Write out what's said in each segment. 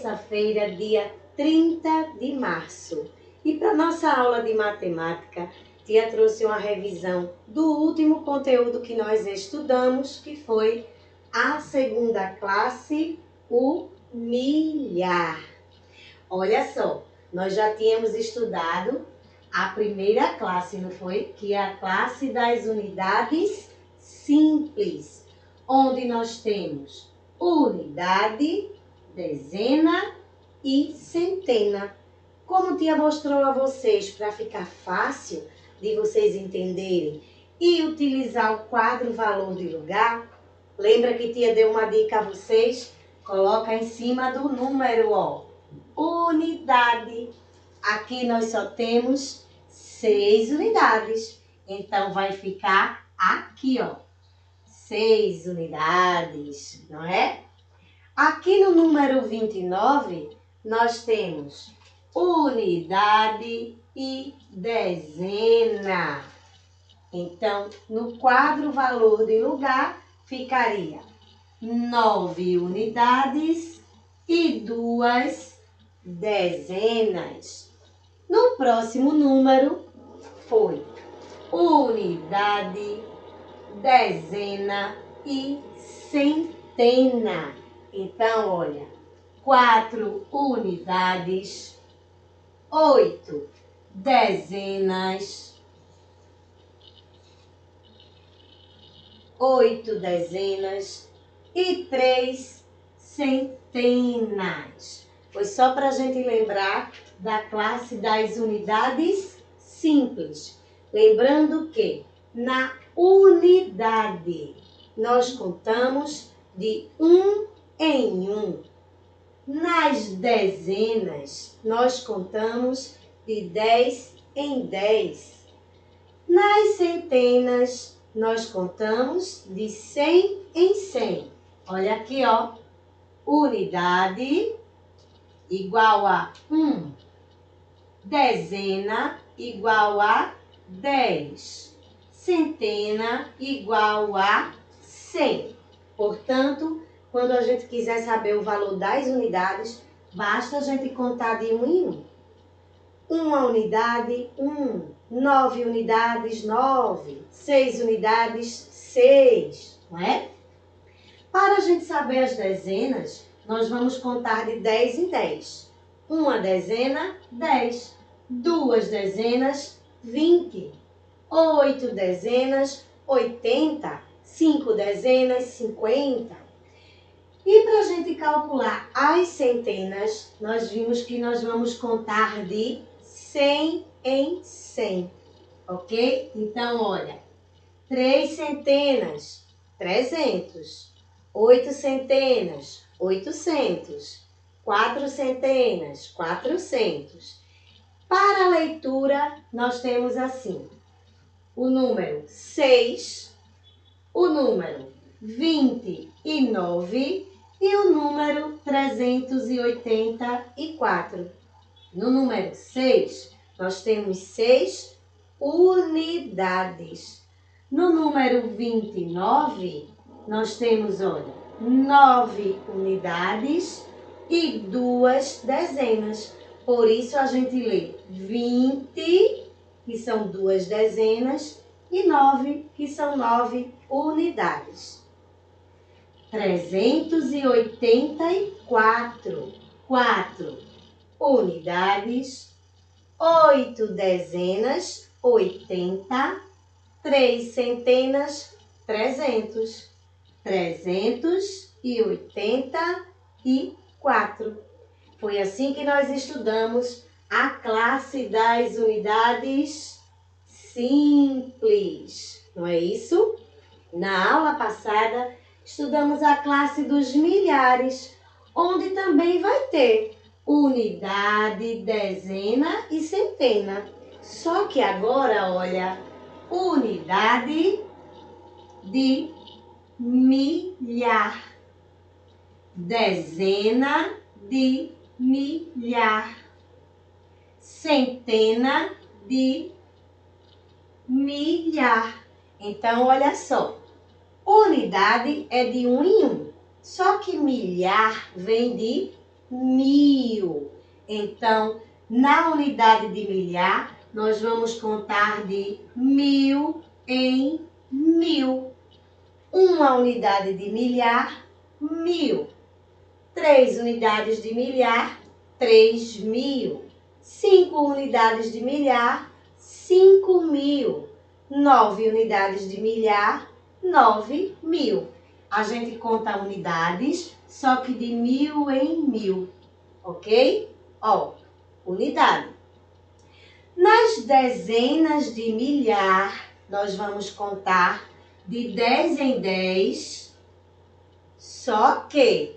terça-feira, dia 30 de março. E para nossa aula de matemática, tia trouxe uma revisão do último conteúdo que nós estudamos, que foi a segunda classe, o milhar. Olha só, nós já tínhamos estudado a primeira classe, não foi? Que é a classe das unidades simples, onde nós temos unidade, dezena e centena. Como tia mostrou a vocês, para ficar fácil de vocês entenderem e utilizar o quadro valor de lugar, lembra que tia deu uma dica a vocês? Coloca em cima do número, ó, unidade. Aqui nós só temos 6 unidades, então vai ficar aqui, ó, 6 unidades, não é? Aqui no número 29, nós temos unidade e dezena. Então, no quadro valor de lugar, ficaria 9 unidades e 2 dezenas. No próximo número, foi unidade, dezena e centena. Então, olha, 4 unidades, 8 dezenas, 8 dezenas e 3 centenas. Foi só para a gente lembrar da classe das unidades simples. Lembrando que na unidade nós contamos de 1 em 1. Nas dezenas nós contamos de 10 em 10. Nas centenas nós contamos de 100 em 100. Olha aqui, ó. Unidade igual a 1. Dezena igual a 10. Centena igual a 100. Portanto, quando a gente quiser saber o valor das unidades, basta a gente contar de 1 em 1. Uma unidade, 1. 9 unidades, 9. 6 unidades, 6. Não é? Para a gente saber as dezenas, nós vamos contar de 10 em 10. Uma dezena, 10. 2 dezenas, 20. 8 dezenas, 80. 5 dezenas, 50. E para a gente calcular as centenas, nós vimos que nós vamos contar de 100 em 100. Ok? Então, olha, 3 centenas, 300. 8 centenas, 800. 4 centenas, 400. Para a leitura, nós temos assim, o número 6, o número 29 e o número 384. No número 6, nós temos 6 unidades. No número 29, nós temos, olha, 9 unidades e 2 dezenas. Por isso, a gente lê 20, que são 2 dezenas, e 9, que são 9 unidades. 384, 4 unidades, 8 dezenas, 80, 3 centenas, 300. 384. Foi assim que nós estudamos a classe das unidades simples, não é isso? Na aula passada, estudamos a classe dos milhares, onde também vai ter unidade, dezena e centena. Só que agora, olha, unidade de milhar, dezena de milhar, centena de milhar. Então, olha só, unidade é de 1 em 1, só que milhar vem de 1000. Então, na unidade de milhar, nós vamos contar de 1000 em 1000. Uma unidade de milhar, 1000. 3 unidades de milhar, 3000. 5 unidades de milhar, 5000. 9 unidades de milhar, 9000. A gente conta unidades, só que de 1000 em 1000, ok? Ó, unidade. Nas dezenas de milhar, nós vamos contar de 10 em 10, só que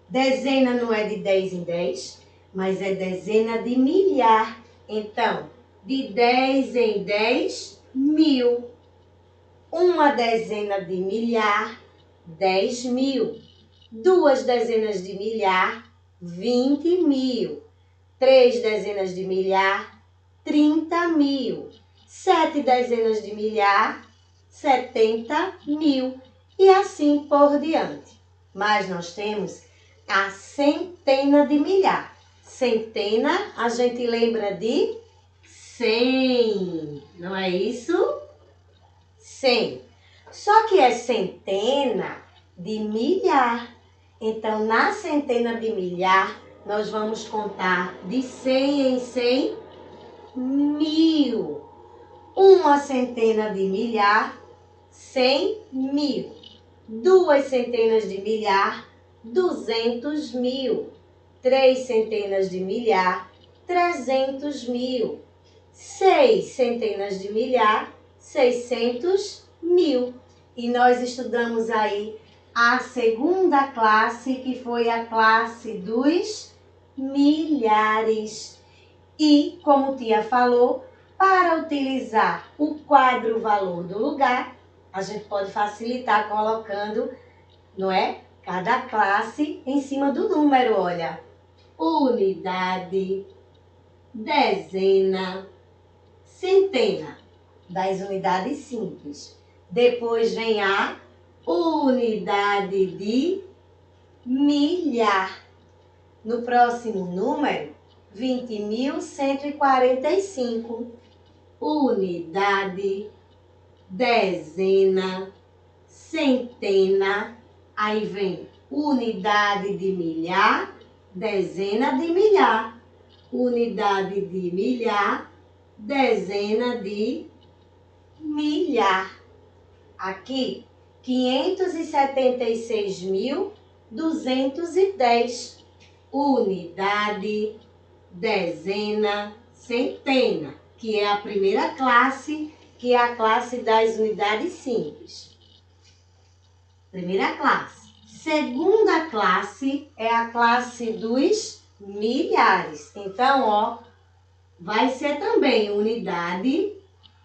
dezena não é de 10 em 10, mas é dezena de milhar. Então, de 10 em 10, 1000. Uma dezena de milhar, 10.000. 2 dezenas de milhar, 20.000. 3 dezenas de milhar, 30.000. 7 dezenas de milhar, 70.000. E assim por diante. Mas nós temos a centena de milhar. Centena, a gente lembra de 100, não é isso? 100. Só que é centena de milhar. Então, na centena de milhar, nós vamos contar de 100 em 100, 1000. Uma centena de milhar, 100.000. 2 centenas de milhar, 200.000. 3 centenas de milhar, 300.000. 6 centenas de milhar, 600.000. E nós estudamos aí a segunda classe, que foi a classe dos milhares. E, como tia falou, para utilizar o quadro valor do lugar, a gente pode facilitar colocando, não é? Cada classe em cima do número, olha. Unidade, dezena, centena, das unidades simples. Depois vem a unidade de milhar. No próximo número, 20.145. Unidade, dezena, centena. Aí vem unidade de milhar, dezena de milhar. Unidade de milhar, dezena de milhar. Aqui, 576.210. Unidade, dezena, centena, que é a primeira classe, que é a classe das unidades simples. Primeira classe. Segunda classe é a classe dos milhares. Então, ó, vai ser também unidade,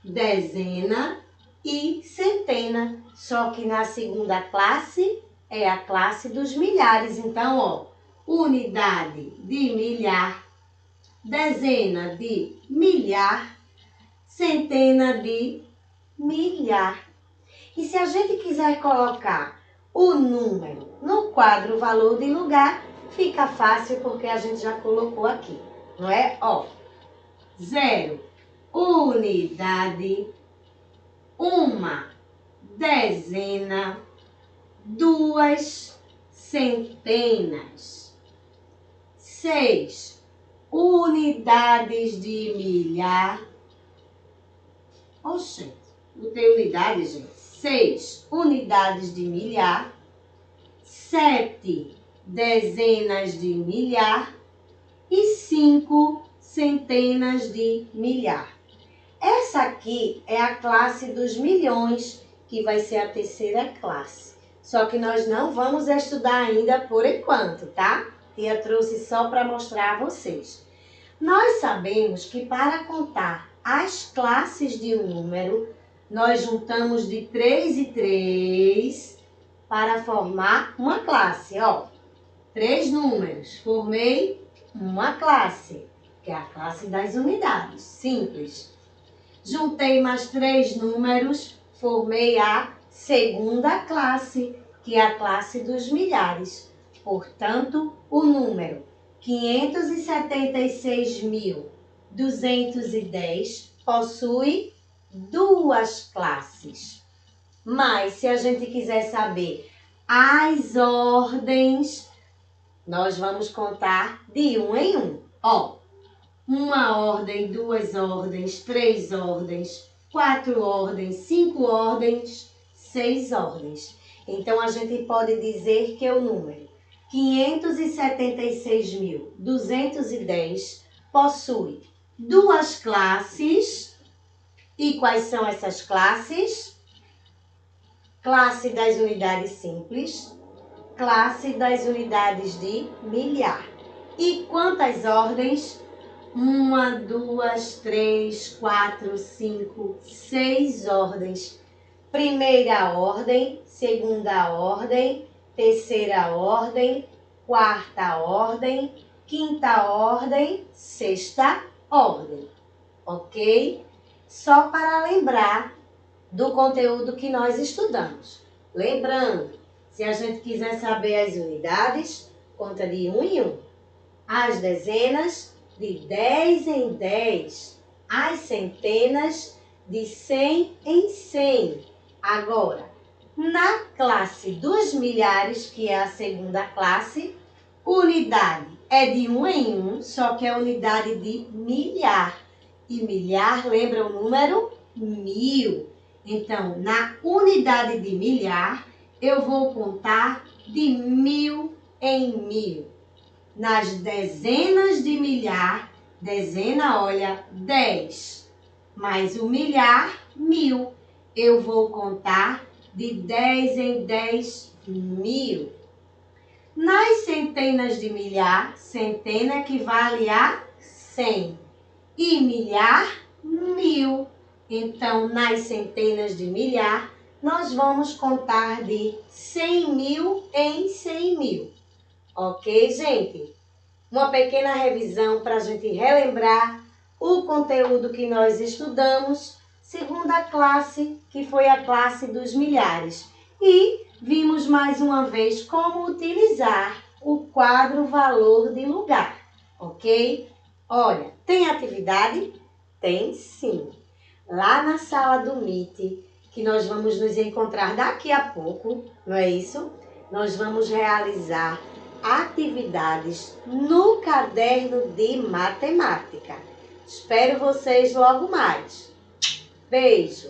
dezena e centena. Só que na segunda classe é a classe dos milhares. Então, ó, unidade de milhar, dezena de milhar, centena de milhar. E se a gente quiser colocar o número no quadro valor de lugar, fica fácil porque a gente já colocou aqui, não é? Ó, 0, unidade, 1 dezena, 2 centenas, 6 unidades de milhar. Oxente, não tem unidade, gente. 6 unidades de milhar, 7 dezenas de milhar e 5 centenas de milhar. Essa aqui é a classe dos milhões, que vai ser a terceira classe. Só que nós não vamos estudar ainda por enquanto, tá? Tia trouxe só para mostrar a vocês. Nós sabemos que para contar as classes de um número, nós juntamos de 3 em 3 para formar uma classe. Ó, 3 números, formei uma classe, que é a classe das unidades, simples. Juntei mais 3 números, formei a segunda classe, que é a classe dos milhares. Portanto, o número 576.210 possui duas classes. Mas se a gente quiser saber as ordens, nós vamos contar de um em um. Ó, uma ordem, duas ordens, três ordens, quatro ordens, cinco ordens, seis ordens. Então, a gente pode dizer que o número 576.210 possui duas classes. E quais são essas classes? Classe das unidades simples, classe das unidades de milhar. E quantas ordens? 1, 2, 3, 4, 5, 6 ordens. Primeira ordem, segunda ordem, terceira ordem, quarta ordem, quinta ordem, sexta ordem. Ok? Só para lembrar do conteúdo que nós estudamos. Lembrando, se a gente quiser saber as unidades, conta de 1 em 1. As dezenas, de 10 em 10. As centenas, de 100 em 100. Agora, na classe dos milhares, que é a segunda classe, unidade é de 1 em 1, só que é unidade de milhar. E milhar lembra o número 1000. Então, na unidade de milhar, eu vou contar de 1000 em 1000. Nas dezenas de milhar, dezena, olha, 10. Mais o milhar, 1000. Eu vou contar de 10 em 10 mil. Nas centenas de milhar, centena equivale a 100. E milhar, 1000. Então, nas centenas de milhar, nós vamos contar de 100.000 em 100.000. Ok, gente? Uma pequena revisão para a gente relembrar o conteúdo que nós estudamos, segunda classe, que foi a classe dos milhares. E vimos mais uma vez como utilizar o quadro valor de lugar. Ok? Olha, tem atividade? Tem sim. Lá na sala do Meet, que nós vamos nos encontrar daqui a pouco, não é isso? Nós vamos realizar atividades no caderno de matemática. Espero vocês logo mais. Beijo!